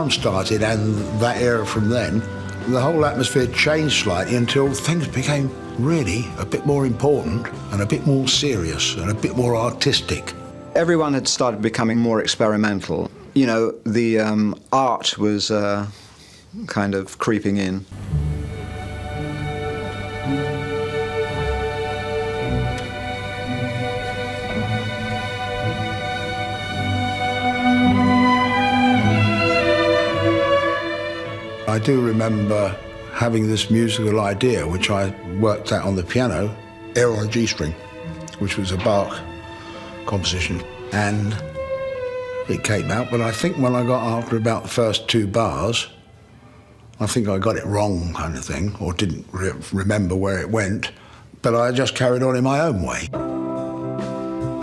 album started and that era from then, the whole atmosphere changed slightly until things became really a bit more important and a bit more serious and a bit more artistic. Everyone had started becoming more experimental. You know, the art was kind of creeping in. I do remember having this musical idea, which I worked out on the piano, Air on a G-string, which was a Bach composition, and it came out. But I think when I got after about the first 2 bars, I think I got it wrong, kind of thing, or didn't remember where it went, but I just carried on in my own way.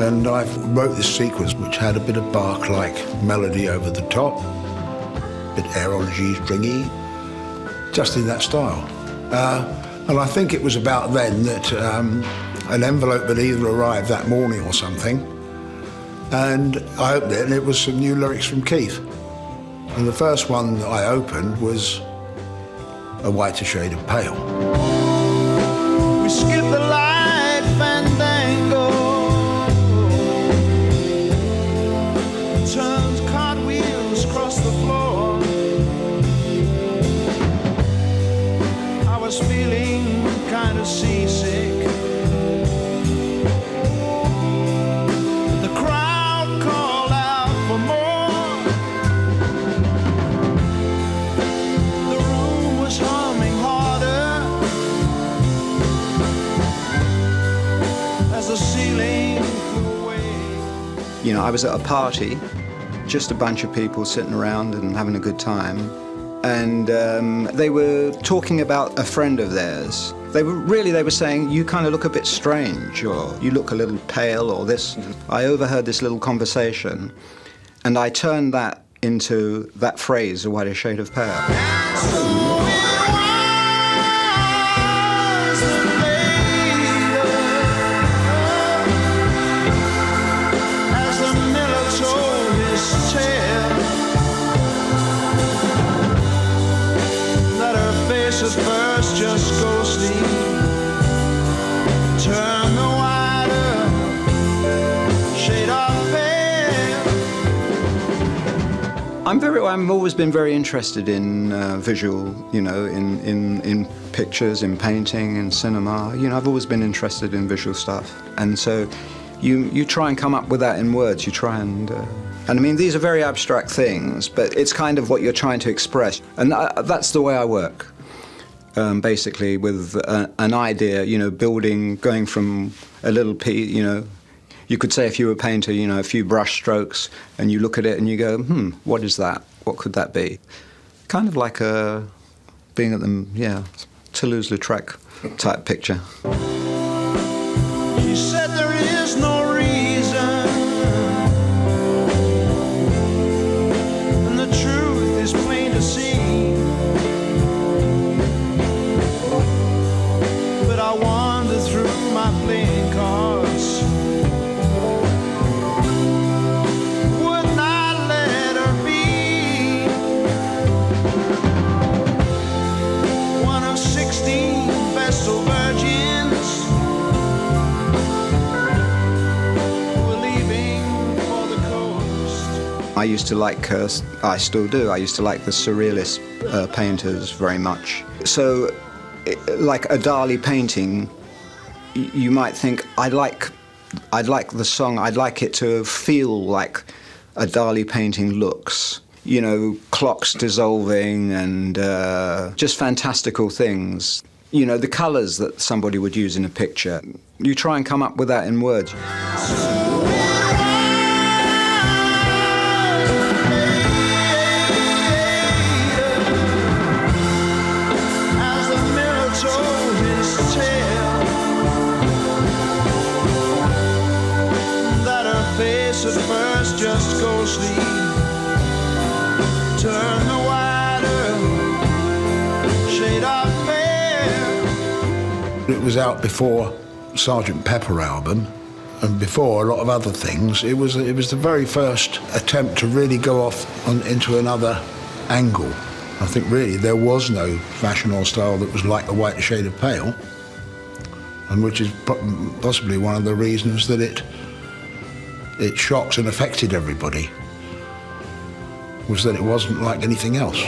And I wrote this sequence which had a bit of Bach-like melody over the top, a bit Air on a G-stringy, just in that style. And I think it was about then that an envelope had either arrived that morning or something, and I opened it and it was some new lyrics from Keith. And the first one that I opened was A Whiter Shade of Pale. We skip the light fandango, turns cartwheels across the floor. I was feeling kind of seasick. The crowd called out for more. The room was humming harder as the ceiling flew away. You know, I was at a party, just a bunch of people sitting around and having a good time. And they were talking about a friend of theirs. They were saying, you kind of look a bit strange, or you look a little pale, or this. I overheard this little conversation, and I turned that into that phrase, a whiter shade of pale. At first just ghostly, turn the whiter shade of pale. I've always been very interested in visual, you know, in pictures, in painting, in cinema. You know, I've always been interested in visual stuff, and so you try and come up with that in words. You try and I mean, these are very abstract things, but it's kind of what you're trying to express, and that's the way I work. Basically with an idea, you know, building, going from a little piece, you know, you could say if you were a painter, you know, a few brush strokes, and you look at it and you go, what is that? What could that be? Kind of like being at the, Toulouse-Lautrec type picture. She said there is no reason, and the truth is plain to see. I wander through my playing cards, would not let her be one of 16 Vestal virgins who were leaving for the coast. I used to like, I still do, I used to like the surrealist painters very much. So, like a Dali painting, you might think, I'd like the song, I'd like it to feel like a Dali painting looks. You know, clocks dissolving and just fantastical things. You know, the colours that somebody would use in a picture. You try and come up with that in words. At first just ghostly, turn the whiter shade of pale. It was out before Sgt. Pepper album and before a lot of other things. It was the very first attempt to really go off into another angle. I think really there was no fashion or style that was like the white shade of pale, and which is possibly one of the reasons that it shocked and affected everybody, was that it wasn't like anything else.